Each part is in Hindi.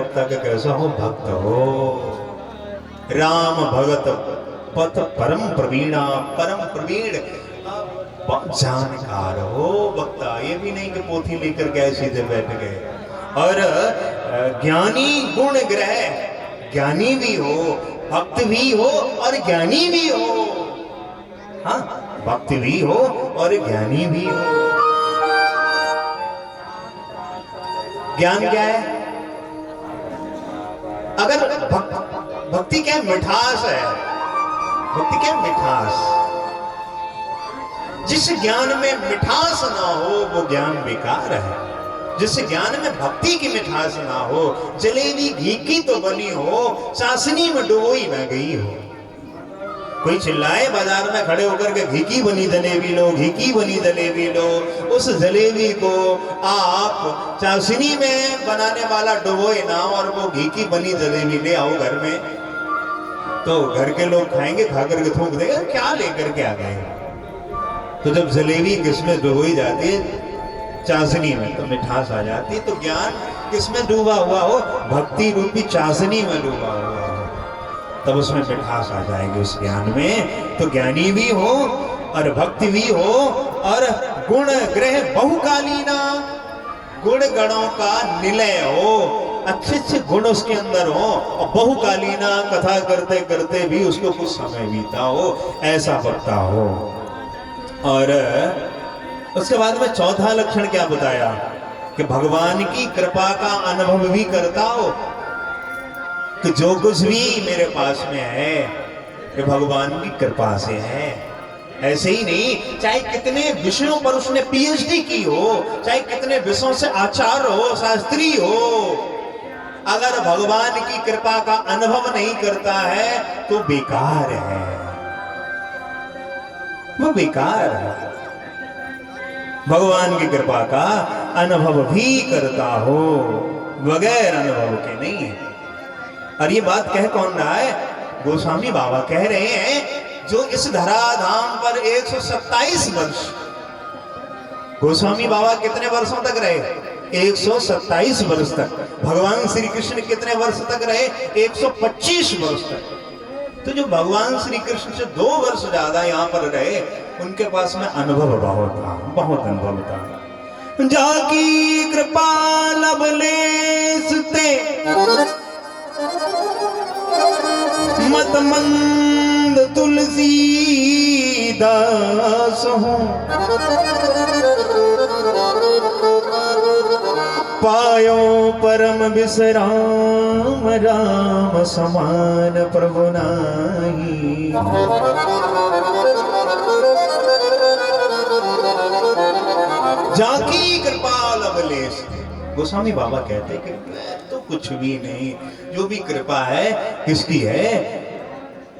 वक्ता के कैसा हो? भक्त हो, राम भगत पथ परम प्रवीणा, परम प्रवीण जानकार हो वक्ता। ये भी नहीं कि पोथी लेकर गए सीधे बैठ गए। और ज्ञानी गुण ग्रह, ज्ञानी भी हो, भक्त भी हो और ज्ञानी भी हो। हाँ, भक्त भी हो और ज्ञानी भी हो। ज्ञान क्या है? अगर भक्ति क्या है? मिठास है। भक्ति क्या है? मिठास। जिस ज्ञान में मिठास ना हो वो ज्ञान बेकार है। जिस ज्ञान में भक्ति की मिठास ना हो, जलेबी घी की तो बनी हो, चाशनी में डुबोई ना गई हो। कोई चिल्लाए बाजार में खड़े होकर के घी की बनी जलेबी लो, घी की बनी जलेबी लो। उस जलेबी को आप चाशनी में बनाने वाला डुबोए ना और वो घी की बनी जलेबी ले आओ घर में, तो घर के लोग खाएंगे, खा करके थूक देगा क्या लेकर के आ गए। तो जब जलेबी किसमें डुबोई जाती है? चाशनी में, तो मिठास आ जाती है। तो ज्ञान किसमें डूबा हुआ हो? भक्ति रूपी चाशनी में डूबा हुआ हो, तब उसमें मिठास आ जाएगी उस ज्ञान में। तो ज्ञानी भी हो और भक्ति भी हो और गुण ग्रह बहुकालीना, गुण गणों का निलय हो, अच्छे अच्छे गुण उसके अंदर हो और बहुकालीना, कथा करते करते भी उसको कुछ समय बीता हो, ऐसा वक्ता हो। और उसके बाद में चौथा लक्षण क्या बताया? कि भगवान की कृपा का अनुभव भी करता हो, कि जो कुछ भी मेरे पास में है ये भगवान की कृपा से है। ऐसे ही नहीं, चाहे कितने विषयों पर उसने पीएचडी की हो, चाहे कितने विषयों से आचार्य हो, शास्त्री हो, अगर भगवान की कृपा का अनुभव नहीं करता है तो बेकार है, वो बेकार है। भगवान की कृपा का अनुभव भी करता हो, बगैर अनुभव के नहीं है। और ये बात कह कौन रहा है? गोस्वामी बाबा कह रहे हैं, जो इस धराधाम पर 127 वर्ष, गोस्वामी बाबा कितने वर्षों तक रहे? 127 वर्ष तक। भगवान श्री कृष्ण कितने वर्ष तक रहे? 125 वर्ष तक। तो जो भगवान श्री कृष्ण से 2 वर्ष ज्यादा यहाँ पर रहे, उनके पास में अनुभव बहुत था, बहुत अनुभव था। जाकी कृपा लवलेस ते मत मंद तुलसीदास हूँ, पायो परम विश्राम राम समान प्रभु नाही। जाकी कृपा लवलेस। गोस्वामी बाबा कहते कि तो कुछ भी नहीं, जो भी कृपा है किसकी है?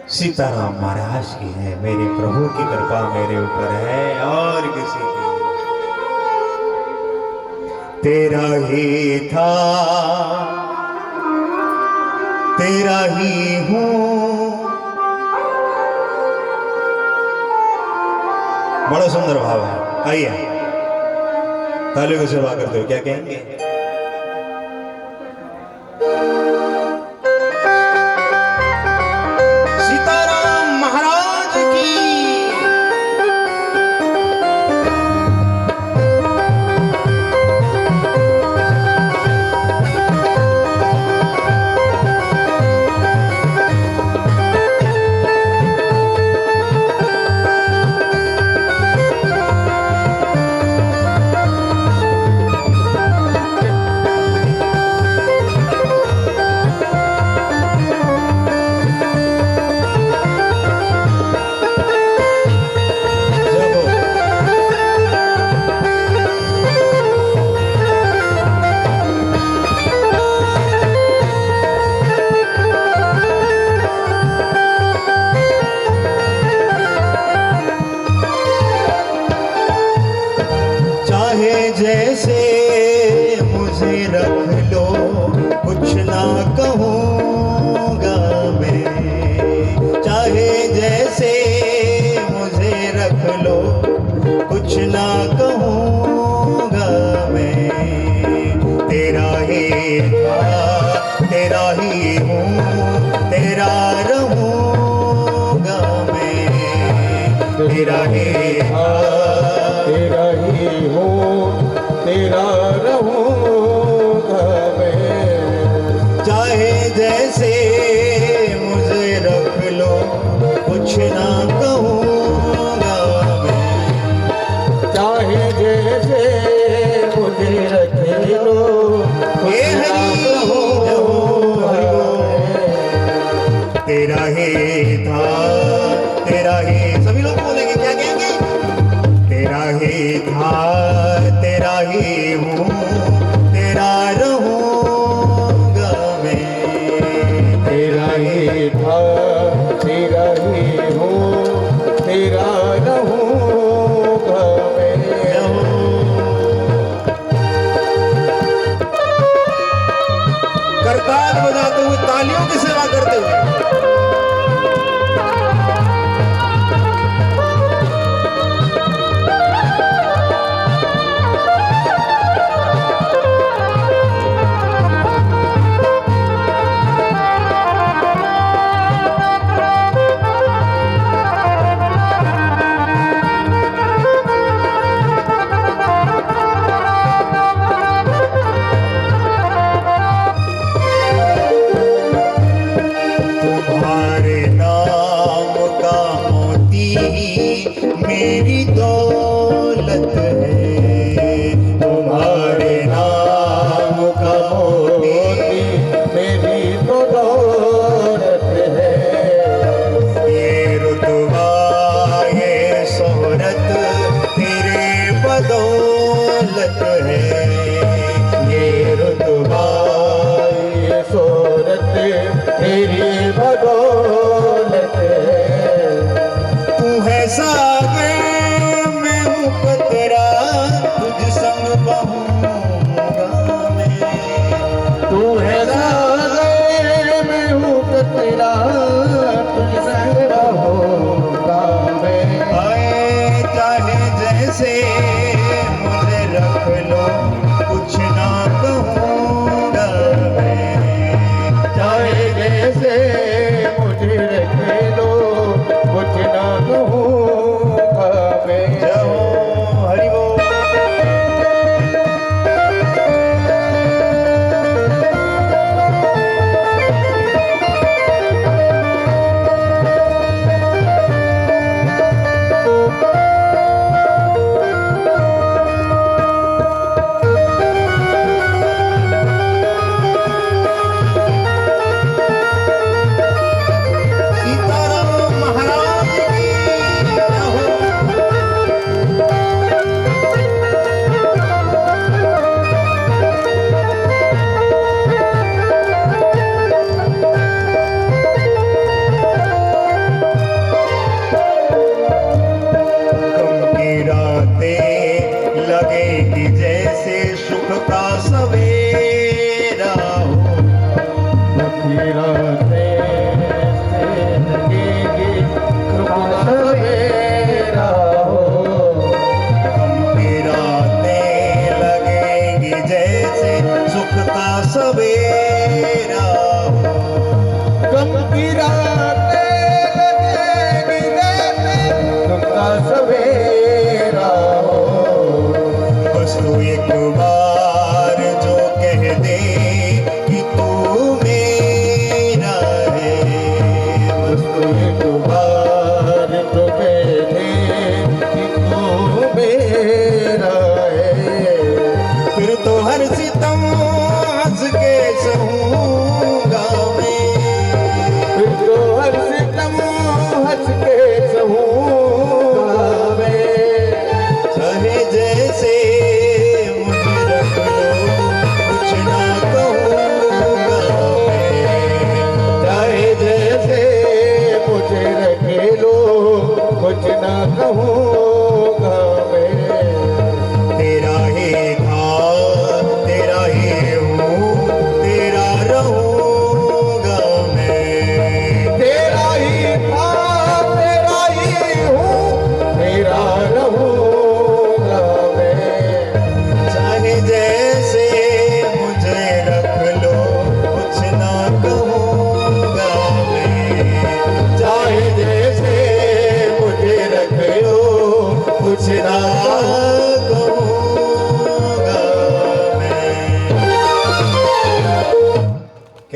सीताराम महाराज की है। मेरे प्रभु की कृपा मेरे ऊपर है और किसी की। तेरा ही था, तेरा ही हूं। बड़ा सुंदर भाव है। आइए तालियों की सेवा करते हो, क्या कहेंगे? सीताराम महाराज की। तेरा ही था, तेरा ही हूँ, तेरा रहूँगा मैं। चाहे जैसे मुझे रख लो, कुछ ना कहूँगा मैं। चाहे जैसे मुझे रख लो, हे हरि रहूँगा मैं। तेरा ही था, तेरा ही, सभी लोग बोलेंगे, क्या कहेंगे? तेरा ही था, तेरा ही हूँ, तेरा रहूँगा मैं। तेरा ही था, तेरा ही हूँ, तेरा रहूँगा मैं। करताल बजाते हुए, तालियों की सेवा करते हुए, तुम्हारे नाम का मोती मेरी दौलत है, तुम्हारे नाम का मोती मेरी तो दौलत है। ये रुतबा ये शोहरत तेरे बदौलत है, ये रुतबा ये शोहरत तेरी बदौलत है। तू है सागर मैं हूँ कतरा, तुझ संग बहूंगा मैं। तू है सागर मैं हूँ कतरा, तुझ संग रहूँगा मैं। आए चाहे जैसे मुझे रख लो, कुछ ना कहूँगा मैं। चाहे जैसे मुझे रख लो, कुछ ना कहूँगा मैं। जय हो हरि बोल। सीताराम महाराज की जय हो। गम की रातें लगेगी जैसे सुख का सवेरा हो, रातें से लगेगी कृपा सवेरा हो। गम की रातें लगेगी जैसे सुख का सवेरा हो। गम की रातें लगेगी जैसे सुख का सवेरा हो। बस तू एक बार जो कह दे कि तू मेरा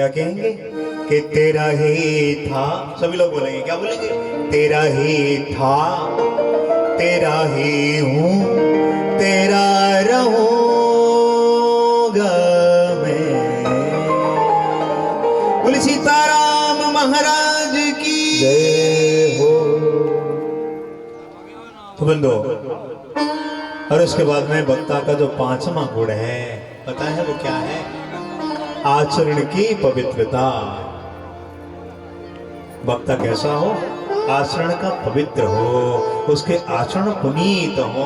क्या कहेंगे कि तेरा ही था, सभी लोग बोलेंगे, क्या बोलेंगे? तेरा ही था, तेरा ही हूँ, तेरा रहूंगा मैं। बोले सीताराम महाराज की जय हो। तो बंदो, और उसके बाद में वक्ता का जो पांचवा गुण है, पता है वो क्या है? आचरण की पवित्रता। वक्ता कैसा हो? आचरण का पवित्र हो, उसके आचरण पुनीत हो,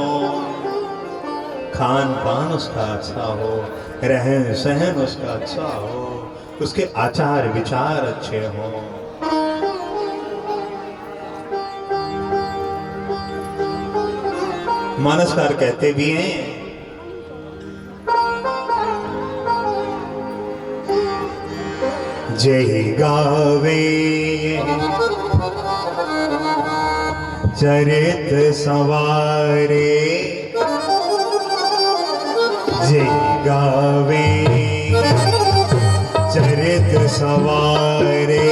खान पान उसका अच्छा हो, रहन सहन उसका अच्छा हो, उसके आचार विचार अच्छे हो। मानसकार कहते भी हैं, जय गावे चरित सवारे, जय गावे चरित सवारे,